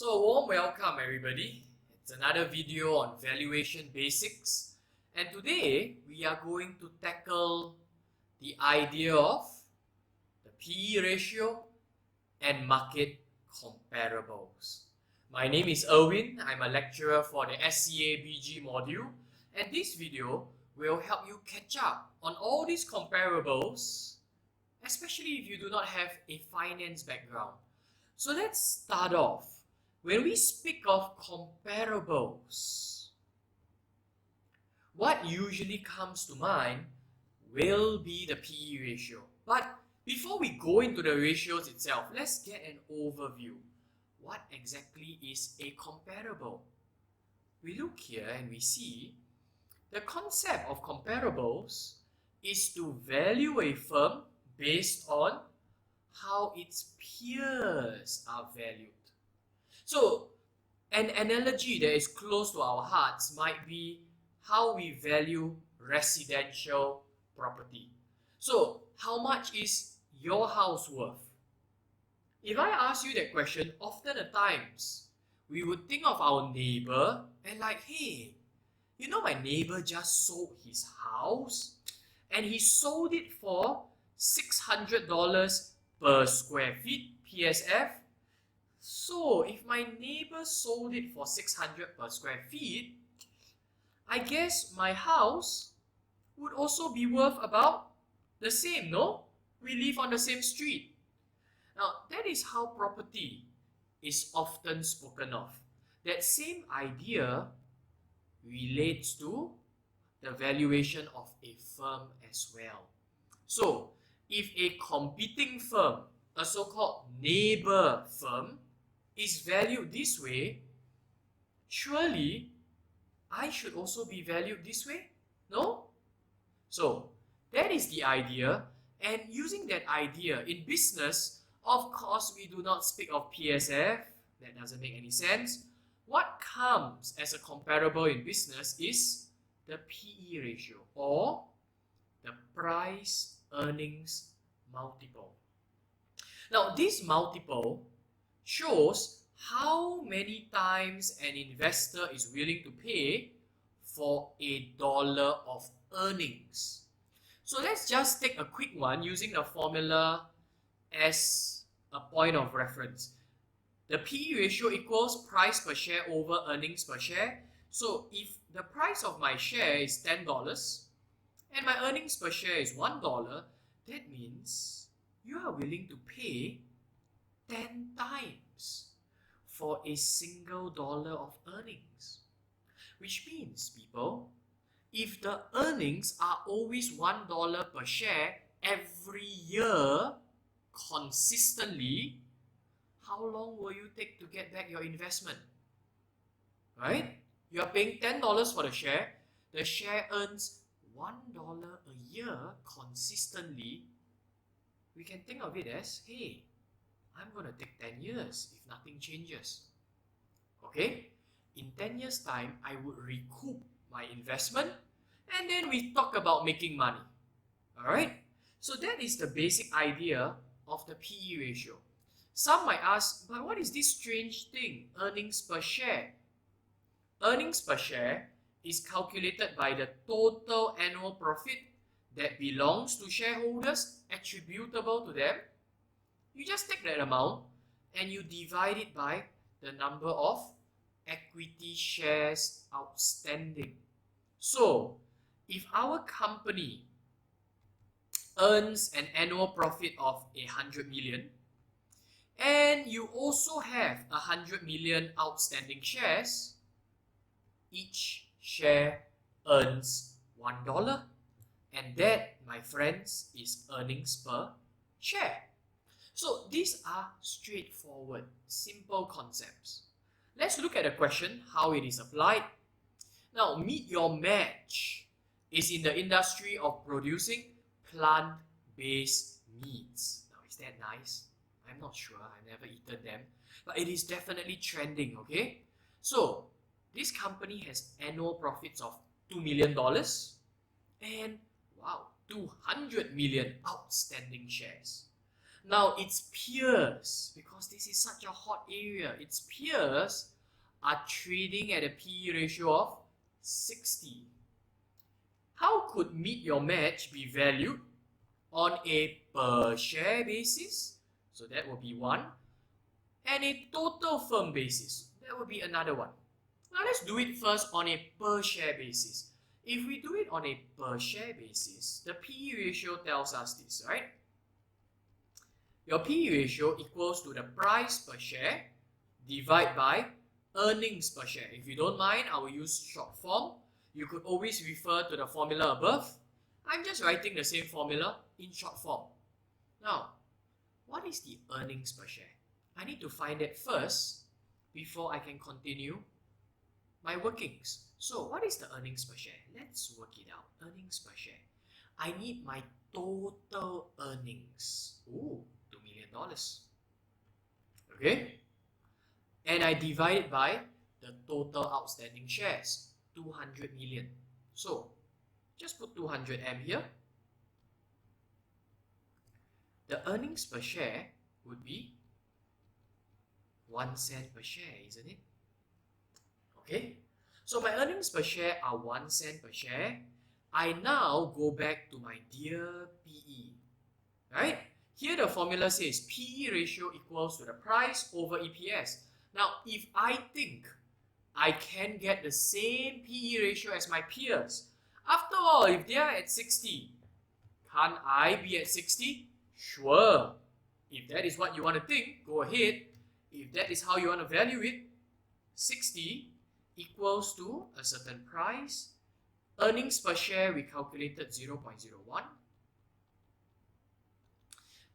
So a warm welcome everybody. It's another video on valuation basics, and today we are going to tackle the idea of the PE ratio and market comparables. My name is Irwin. I'm a lecturer for the SCAQ BG module, and this video will help you catch up on all these comparables, especially if you do not have a finance background. So let's start off. When we speak of comparables, what usually comes to mind will be the PE ratio. But before we go into the ratios itself, let's get an overview. What exactly is a comparable? We look here and we see the concept of comparables is to value a firm based on how its peers are valued. So, an analogy that is close to our hearts might be how we value residential property. So, how much is your house worth? If I ask you that question, often at times, we would think of our neighbor and like, hey, you know my neighbor just sold his house and he sold it for $600 per square feet PSF. So if my neighbor sold it for $600 per square feet, I guess my house would also be worth about the same, no? We live on the same street. Now, that is how property is often spoken of. That same idea relates to the valuation of a firm as well. So, if a competing firm, a so-called neighbor firm, is valued this way, surely I should also be valued this way, no? So, that is the idea, and using that idea in business, of course, we do not speak of PSF, that doesn't make any sense. What comes as a comparable in business is the PE ratio, or the price earnings multiple. Now, this multiple shows how many times an investor is willing to pay for a dollar of earnings. So let's just take a quick one using the formula as a point of reference. The PE ratio equals price per share over earnings per share. So if the price of my share is $10 and my earnings per share is $1, that means you are willing to pay 10 times for a single dollar of earnings. Which means, people, if the earnings are always $1 per share every year consistently, how long will you take to get back your investment? Right? You are paying $10 for the share earns $1 a year consistently. We can think of it as, hey, I'm going to take 10 years if nothing changes. Okay? In 10 years' time, I would recoup my investment and then we talk about making money. Alright? So that is the basic idea of the PE ratio. Some might ask, but what is this strange thing, earnings per share? Earnings per share is calculated by the total annual profit that belongs to shareholders, attributable to them. You just take that amount and you divide it by the number of equity shares outstanding. So, if our company earns an annual profit of 100 million and you also have 100 million outstanding shares, each share earns $1. And that, my friends, is earnings per share. So these are straightforward, simple concepts. Let's look at the question, how it is applied. Now, Meet Your Match is in the industry of producing plant-based meats. Now, is that nice? I'm not sure. I've never eaten them. But it is definitely trending, okay? So, this company has annual profits of $2 million and, wow, 200 million outstanding shares. Now its peers, because this is such a hot area, its peers are trading at a PE ratio of 60. How could Meet Your Match be valued on a per share basis? So that will be one. And a total firm basis. That will be another one. Now let's do it first on a per share basis. If we do it on a per share basis, the PE ratio tells us this, right? Your PE ratio equals to the price per share divided by earnings per share. If you don't mind, I will use short form. You could always refer to the formula above. I'm just writing the same formula in short form. Now, what is the earnings per share? I need to find it first before I can continue my workings. So, what is the earnings per share? Let's work it out. Earnings per share. I need my total earnings. Ooh, $2 million. Okay? And I divide it by the total outstanding shares, 200 million. So, just put 200M here. The earnings per share would be 1 cent per share, isn't it? Okay, so my earnings per share are 1 cent per share. I now go back to my dear PE, right? Here the formula says PE ratio equals to the price over EPS. Now, if I think I can get the same PE ratio as my peers, after all, if they are at 60, can't I be at 60? Sure. If that is what you want to think, go ahead. If that is how you want to value it, 60 equals to a certain price. Earnings per share, we calculated 0.01.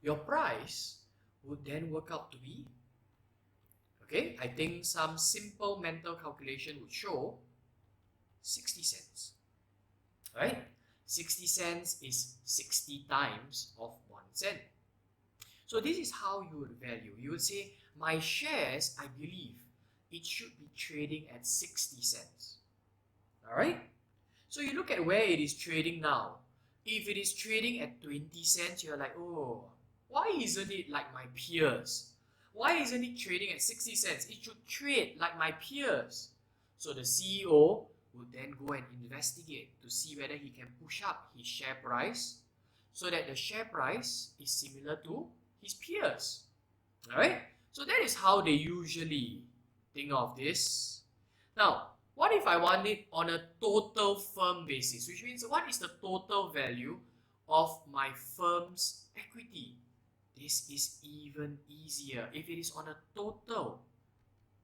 Your price would then work out to be, okay, I think some simple mental calculation would show 60 cents. Right? 60 cents is 60 times of 1 cent. So this is how you would value. You would say, my shares, I believe, it should be trading at 60 cents. Alright? So you look at where it is trading now. If it is trading at 20 cents, you're like, oh, why isn't it like my peers? Why isn't it trading at 60 cents? It should trade like my peers. So the CEO would then go and investigate to see whether he can push up his share price so that the share price is similar to his peers. Alright? So that is how they usually think of this. Now, what if I want it on a total firm basis? Which means, what is the total value of my firm's equity? This is even easier. If it is on a total,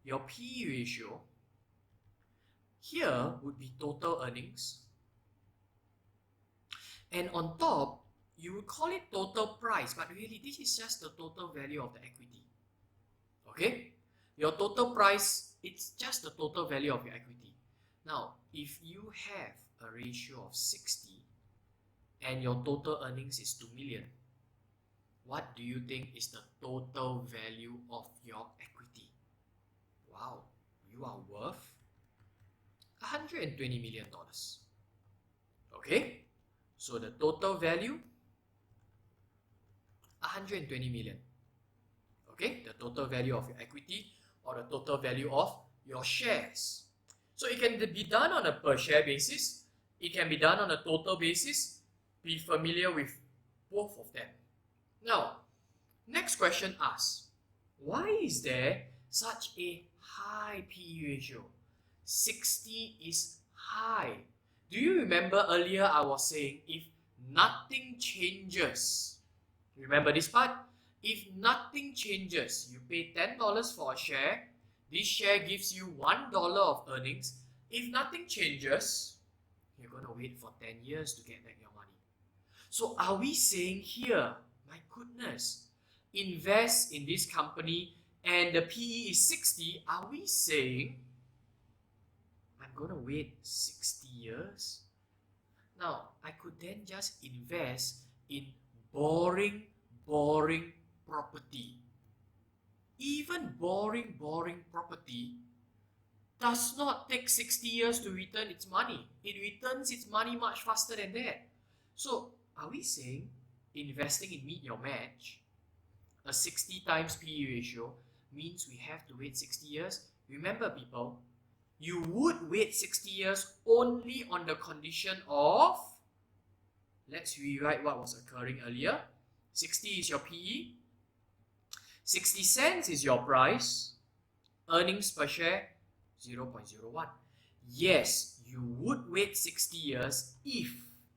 your P ratio here would be total earnings. And on top, you would call it total price, but really this is just the total value of the equity. Okay? Your total price, it's just the total value of your equity. Now, if you have a ratio of 60 and your total earnings is 2 million, what do you think is the total value of your equity? Wow, you are worth $120 million. Okay? So the total value, 120 million. Okay? The total value of your equity or the total value of your shares. So it can be done on a per share basis. It can be done on a total basis. Be familiar with both of them. Now, next question asks, why is there such a high PE ratio? 60 is high. Do you remember earlier I was saying if nothing changes? Remember this part? If nothing changes, you pay $10 for a share. This share gives you $1 of earnings. If nothing changes, you're going to wait for 10 years to get back your money. So are we saying here, my goodness, invest in this company and the PE is 60, are we saying I'm going to wait 60 years? Now, I could then just invest in boring property. Even boring property does not take 60 years to return its money. It returns its money much faster than that. So, are we saying investing in Meet Your Match a 60 times PE ratio means we have to wait 60 years. Remember people, you would wait 60 years only on the condition of, let's rewrite what was occurring earlier. 60 is your PE, 60 cents is your price, earnings per share 0.01. Yes, you would wait 60 years if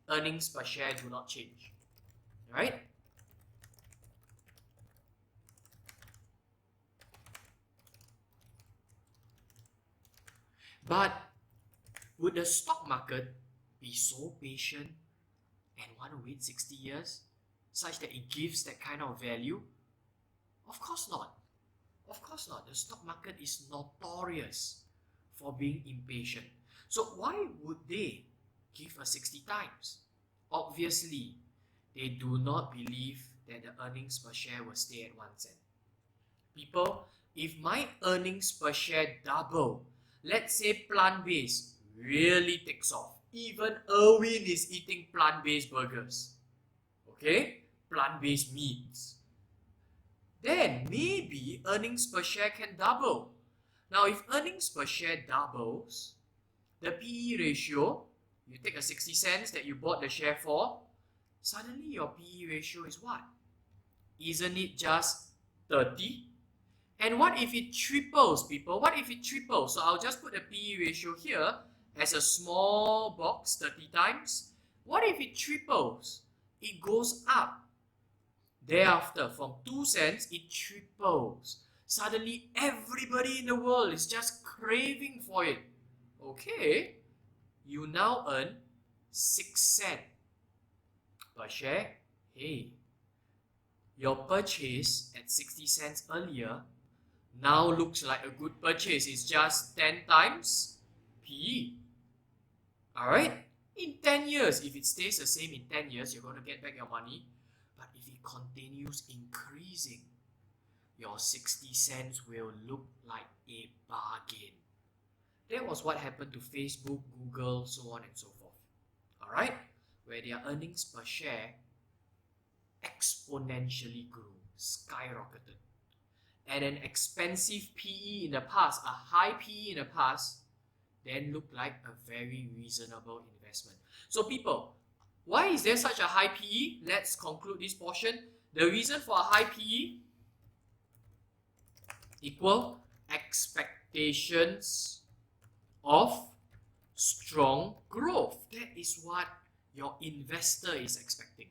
earnings per share do not change, right? But would the stock market be so patient and want to wait 60 years such that it gives that kind of value? Of course not. Of course not. The stock market is notorious for being impatient. So why would they give us 60 times? Obviously, they do not believe that the earnings per share will stay at 1 cent. People, if my earnings per share double, let's say plant-based really takes off. Even Irwin is eating plant-based burgers. Okay? Plant-based meats. Then maybe earnings per share can double. Now, if earnings per share doubles, the PE ratio, you take a 60 cents that you bought the share for, suddenly your PE ratio is what? Isn't it just 30? And what if it triples, people? What if it triples? So I'll just put the PE ratio here as a small box, 30 times. What if it triples? It goes up. Thereafter, from 2 cents, it triples. Suddenly, everybody in the world is just craving for it. Okay, you now earn 6 cents per share. Hey, your purchase at 60 cents earlier now looks like a good purchase. It's just 10 times PE. Alright? In 10 years, if it stays the same in 10 years, you're going to get back your money. But if it continues increasing, your 60 cents will look like a bargain. That was what happened to Facebook, Google, so on and so forth. Alright? Where their earnings per share exponentially grew, skyrocketed. And an expensive PE in the past, a high PE in the past, then looked like a very reasonable investment. So people, why is there such a high PE? Let's conclude this portion. The reason for a high PE equal expectations of strong growth. That is what your investor is expecting,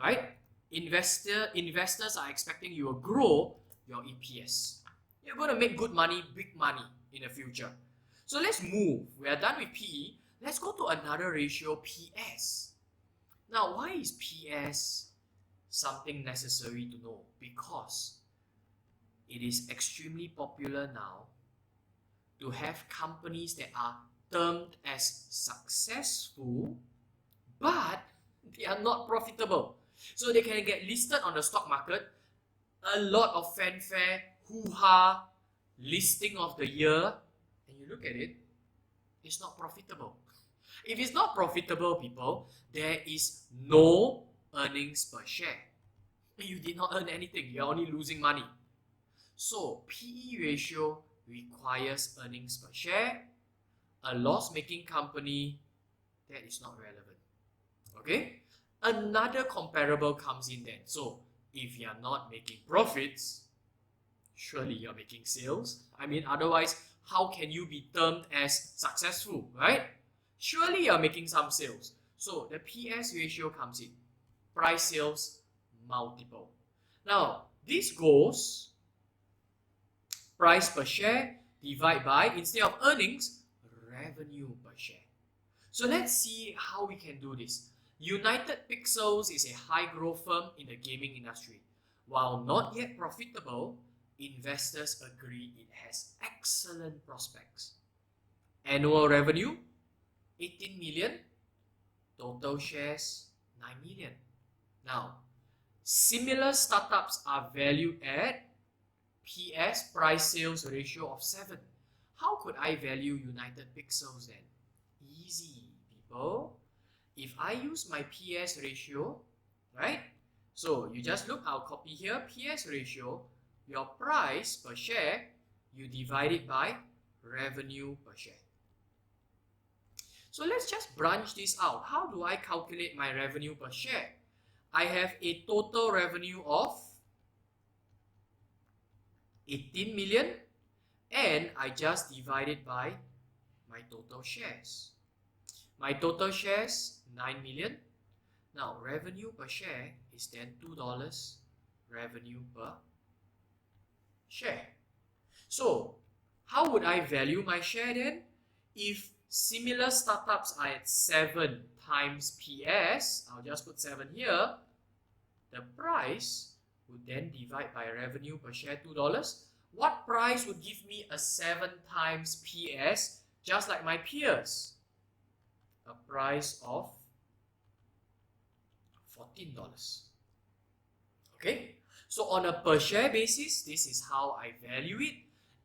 right? Investors are expecting you will grow your EPS. You're going to make good money, big money in the future. So let's move. We are done with PE. Let's go to another ratio, PS. Now, why is PS something necessary to know? Because it is extremely popular now to have companies that are termed as successful, but they are not profitable. So they can get listed on the stock market, a lot of fanfare, hoo-ha, listing of the year, and you look at it, it's not profitable. If it's not profitable, people, there is no earnings per share. You did not earn anything, you're only losing money. So PE ratio requires earnings per share. A loss-making company, that is not relevant. Okay? Another comparable comes in then. So if you're not making profits, surely you're making sales. I mean, otherwise, how can you be termed as successful, right? Surely you're making some sales. So the PS ratio comes in. Price sales multiple. Now, this goes price per share divide by, instead of earnings, revenue per share. So let's see how we can do this. United Pixels is a high growth firm in the gaming industry. While not yet profitable, investors agree it has excellent prospects. Annual revenue, 18 million. Total shares, 9 million. Now, similar startups are valued at PS, price sales ratio of 7. How could I value United Pixels then? Easy, people. If I use my PS ratio, right? So you just look, I'll copy here, PS ratio, your price per share, you divide it by revenue per share. So let's just branch this out. How do I calculate my revenue per share? I have a total revenue of 18 million and I just divide it by my total shares. My total shares, 9 million. Now, revenue per share is then $2 revenue per share. So, how would I value my share then? If similar startups are at 7 times PS, I'll just put 7 here, the price would then divide by revenue per share $2. What price would give me a 7 times PS just like my peers? A price of $14. Okay, so on a per share basis, this is how I value it.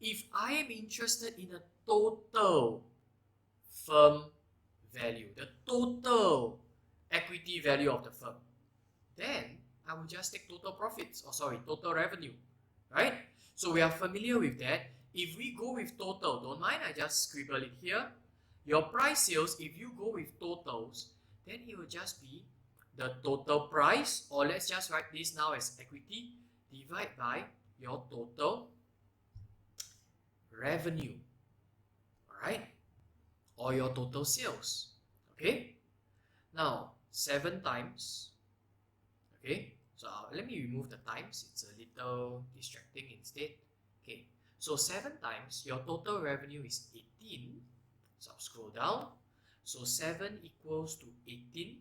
If I am interested in a total firm value, the total equity value of the firm, then I will just take total profits, or sorry, total revenue, right? So we are familiar with that. If we go with total, don't mind, I just scribble it here. Your price sales, if you go with totals, then it will just be the total price, or let's just write this now as equity, divide by your total revenue, alright, or your total sales, okay? Now, 7 times, okay, so let me remove the times, it's a little distracting instead, okay, so 7 times, your total revenue is 18, so I'll scroll down, so 7 equals to 18,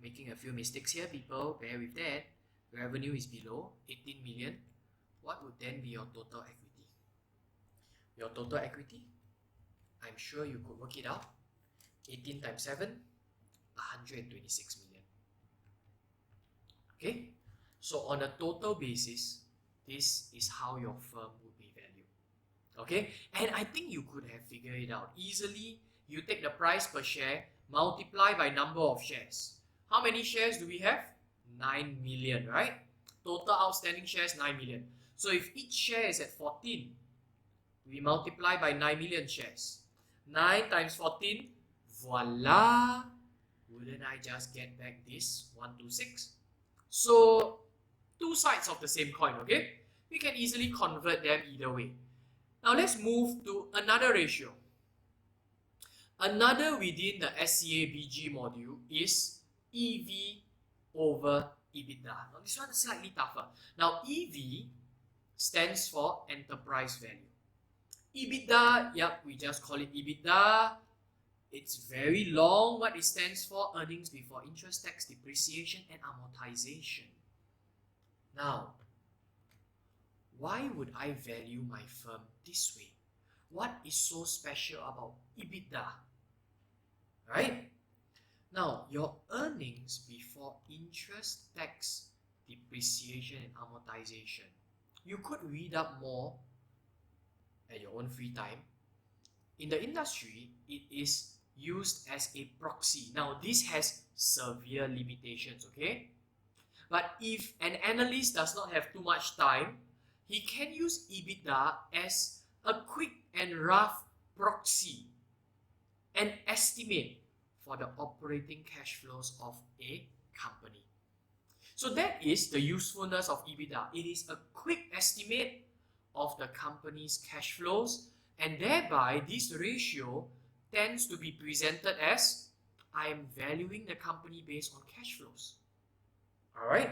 making a few mistakes here, people, bear with that. Revenue is below 18 million. What would then be your total equity? Your total equity, I'm sure you could work it out. 18 times 7, 126 million. Okay, so on a total basis, this is how your firm would be valued. Okay, and I think you could have figured it out easily. You take the price per share, multiply by number of shares. How many shares do we have? 9 million, right? Total outstanding shares, 9 million. So if each share is at 14, we multiply by 9 million shares. 9 times 14, voila! Wouldn't I just get back this 126? So, two sides of the same coin, okay? We can easily convert them either way. Now let's move to another ratio. Another within the SCA BG module is EV over Ebitda. Now this one is slightly tougher. Now EV stands for enterprise value. Ebitda, yep, we just call it Ebitda. It's very long. What it stands for? Earnings before interest, tax, depreciation and amortization. Now, why would I value my firm this way? What is so special about Ebitda? Right? Now, your earnings before interest, tax, depreciation and amortization. You could read up more at your own free time. In the industry, it is used as a proxy. Now, this has severe limitations, okay? But if an analyst does not have too much time, he can use Ebitda as a quick and rough proxy, an estimate for the operating cash flows of a company. So that is the usefulness of Ebitda. It is a quick estimate of the company's cash flows, and thereby this ratio tends to be presented as I am valuing the company based on cash flows. Alright?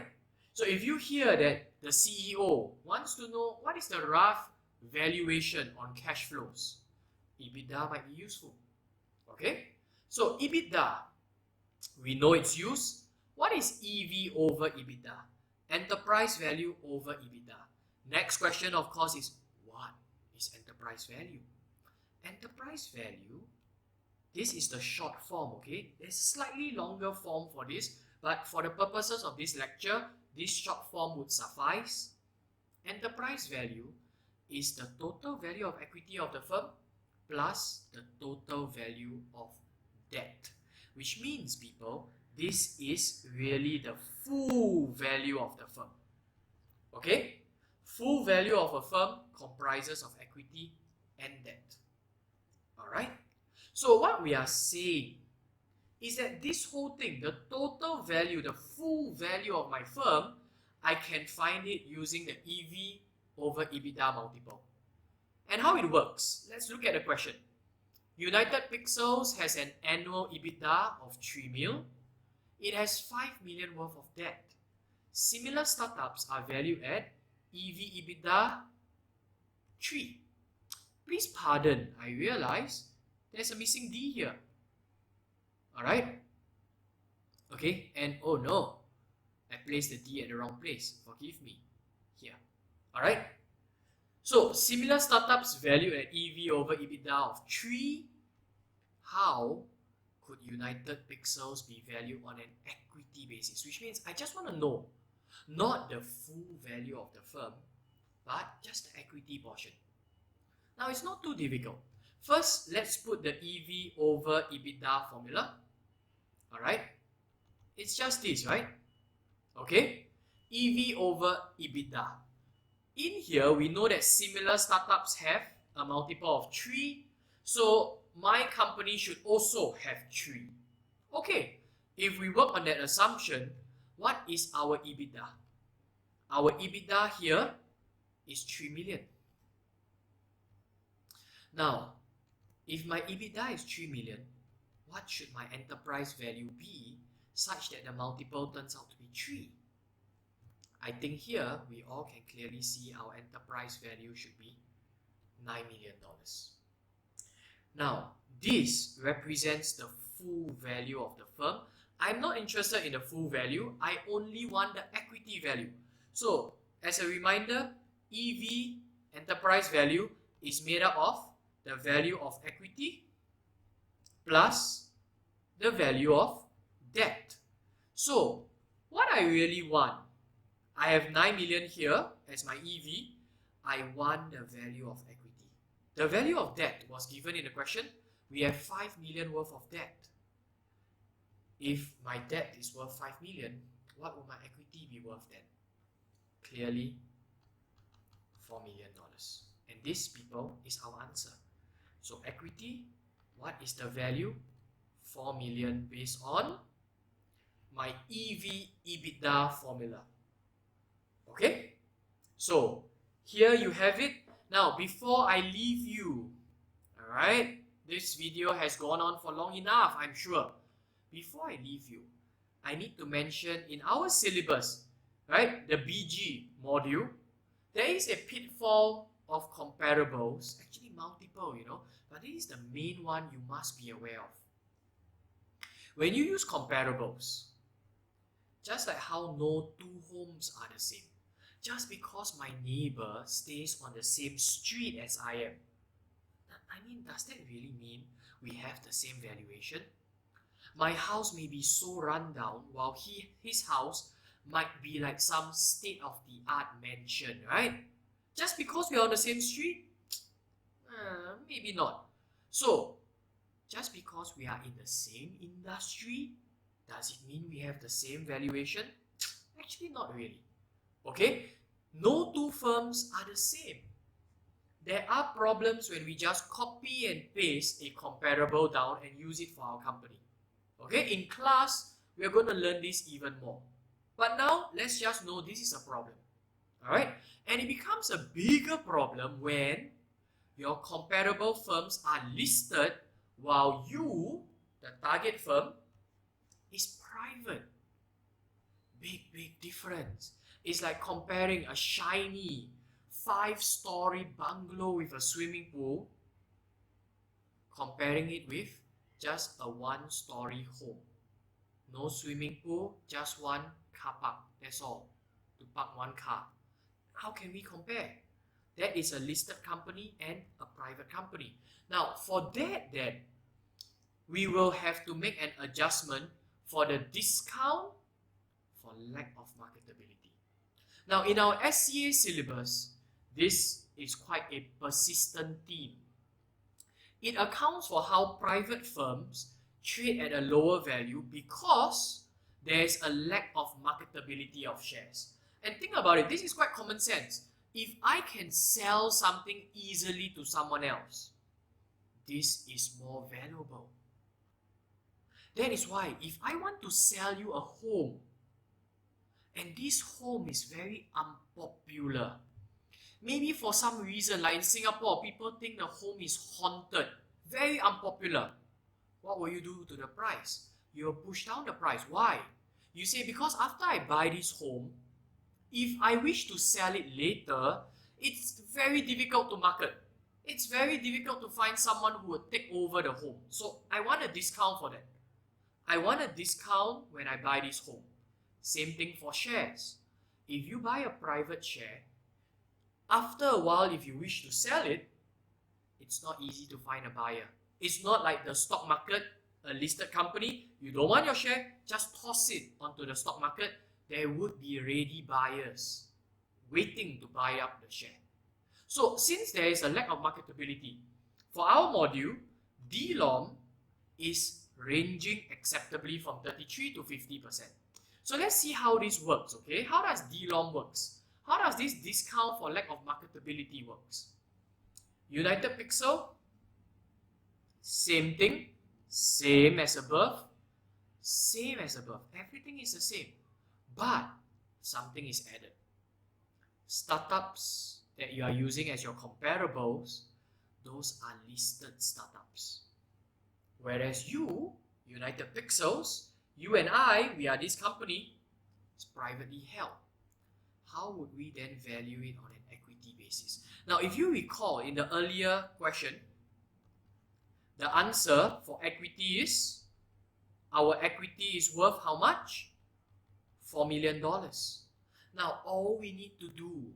So if you hear that the CEO wants to know what is the rough valuation on cash flows, Ebitda might be useful. Okay? So Ebitda, we know its use. What is EV over Ebitda? Enterprise value over Ebitda. Next question, of course, is what is enterprise value? Enterprise value, this is the short form, okay? There's a slightly longer form for this, but for the purposes of this lecture, this short form would suffice. Enterprise value is the total value of equity of the firm plus the total value of debt. Which means, people, this is really the full value of the firm. Okay? Full value of a firm comprises of equity and debt. Alright? So what we are saying is that this whole thing, the total value, the full value of my firm, I can find it using the EV over Ebitda multiple. And how it works, let's look at the question. United Pixels has an annual Ebitda of 3 mil. It has 5 million worth of debt. Similar startups are valued at EV Ebitda 3. Please pardon, I realize there's a missing D here. Alright? Okay, and oh no, I placed the D at the wrong place. Forgive me. Here. Alright? So, similar startups valued at EV over Ebitda of 3. How could United Pixels be valued on an equity basis? Which means I just want to know, not the full value of the firm, but just the equity portion. Now, it's not too difficult. First, let's put the EV over Ebitda formula. Alright? It's just this, right? Okay? EV over Ebitda. In here, we know that similar startups have a multiple of 3. So, my company should also have 3. Okay, if we work on that assumption, what is our Ebitda? Our Ebitda here is 3 million. Now, if my Ebitda is 3 million, what should my enterprise value be such that the multiple turns out to be 3? I think here we all can clearly see our enterprise value should be $9 million. Now, this represents the full value of the firm. I'm not interested in the full value. I only want the equity value. So, as a reminder, EV, enterprise value, is made up of the value of equity plus the value of debt. So, what I really want, I have 9 million here as my EV. I want the value of equity. The value of debt was given in the question. We have 5 million worth of debt. If my debt is worth 5 million, what will my equity be worth then? Clearly, $4 million. And this, people, is our answer. So equity, what is the value? 4 million based on my EV Ebitda formula. Okay? So, here you have it. Now, before I leave you, alright, this video has gone on for long enough, I'm sure. Before I leave you, I need to mention in our syllabus, right, the BG module, there is a pitfall of comparables, actually multiple, but this is the main one you must be aware of. When you use comparables, just like how no two homes are the same, just because my neighbor stays on the same street as I am, does that really mean we have the same valuation? My house may be so run down, while his house might be like some state-of-the-art mansion, right? Just because we are on the same street? Maybe not. So, just because we are in the same industry, does it mean we have the same valuation? Actually, not really. Okay? No two firms are the same. There are problems when we just copy and paste a comparable down and use it for our company. Okay? In class, we are going to learn this even more. But now, let's just know this is a problem. Alright? And it becomes a bigger problem when your comparable firms are listed while you, the target firm, is private. Big difference. It's like comparing a shiny 5-story bungalow with a swimming pool, comparing it with just a 1-story home. No swimming pool, just one car park. That's all. To park one car. How can we compare? That is a listed company and a private company. Now, for that, then, we will have to make an adjustment for the discount for lack of marketability. Now, in our SCA syllabus, this is quite a persistent theme. It accounts for how private firms trade at a lower value because there's a lack of marketability of shares. And think about it, this is quite common sense. If I can sell something easily to someone else, this is more valuable. That is why if I want to sell you a home, and this home is very unpopular, maybe for some reason, like in Singapore, people think the home is haunted, very unpopular. What will you do to the price? You will push down the price. Why? You say, because after I buy this home, if I wish to sell it later, it's very difficult to market. It's very difficult to find someone who would take over the home. So I want a discount for that. I want a discount when I buy this home. Same thing for shares. If you buy a private share, after a while, if you wish to sell it, it's not easy to find a buyer. It's not like the stock market, a listed company. You don't want your share, just toss it onto the stock market. There would be ready buyers waiting to buy up the share. So since there is a lack of marketability, for our module, DLOM is ranging acceptably from 33 to 50%. So let's see how this works, okay? How does DLOM works? How does this discount for lack of marketability works? United Pixel, same thing, same as above, same as above. Everything is the same, but something is added. Startups that you are using as your comparables, those are listed startups. Whereas you, United Pixels, you and I, we are this company, it's privately held. How would we then value it on an equity basis? Now, if you recall in the earlier question, the answer for equity is, our equity is worth how much? $4 million. Now, all we need to do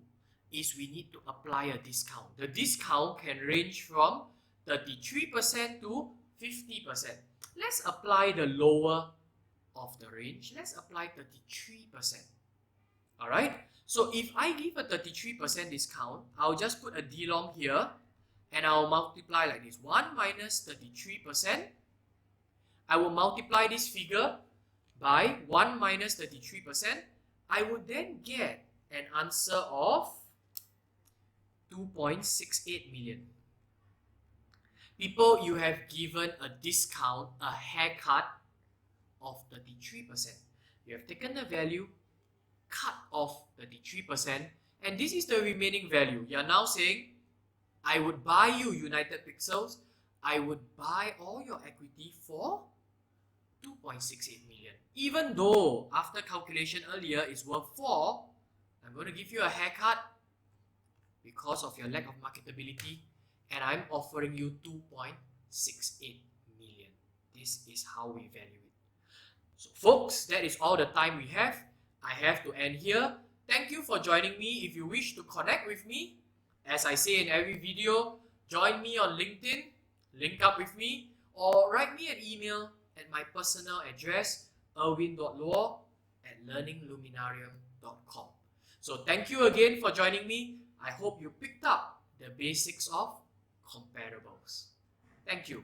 is we need to apply a discount. The discount can range from 33% to 50%. Let's apply the lower of the range. Let's apply 33%. Alright? So if I give a 33% discount, I'll just put a DLOM here and I'll multiply like this. 1 minus 33%. I will multiply this figure by 1 minus 33%. I would then get an answer of 2.68 million. People, you have given a discount, a haircut of 33%. You have taken the value, cut off 33%, and this is the remaining value. You are now saying, I would buy you, United Pixels, I would buy all your equity for 2.68 million. Even though after calculation earlier it's worth 4, I'm going to give you a haircut because of your lack of marketability, and I'm offering you 2.68 million. This is how we value it. So folks, that is all the time we have. I have to end here. Thank you for joining me. If you wish to connect with me, as I say in every video, join me on LinkedIn, link up with me, or write me an email at my personal address, irwin.luo@learningluminarium.com. So thank you again for joining me. I hope you picked up the basics of comparables. Thank you.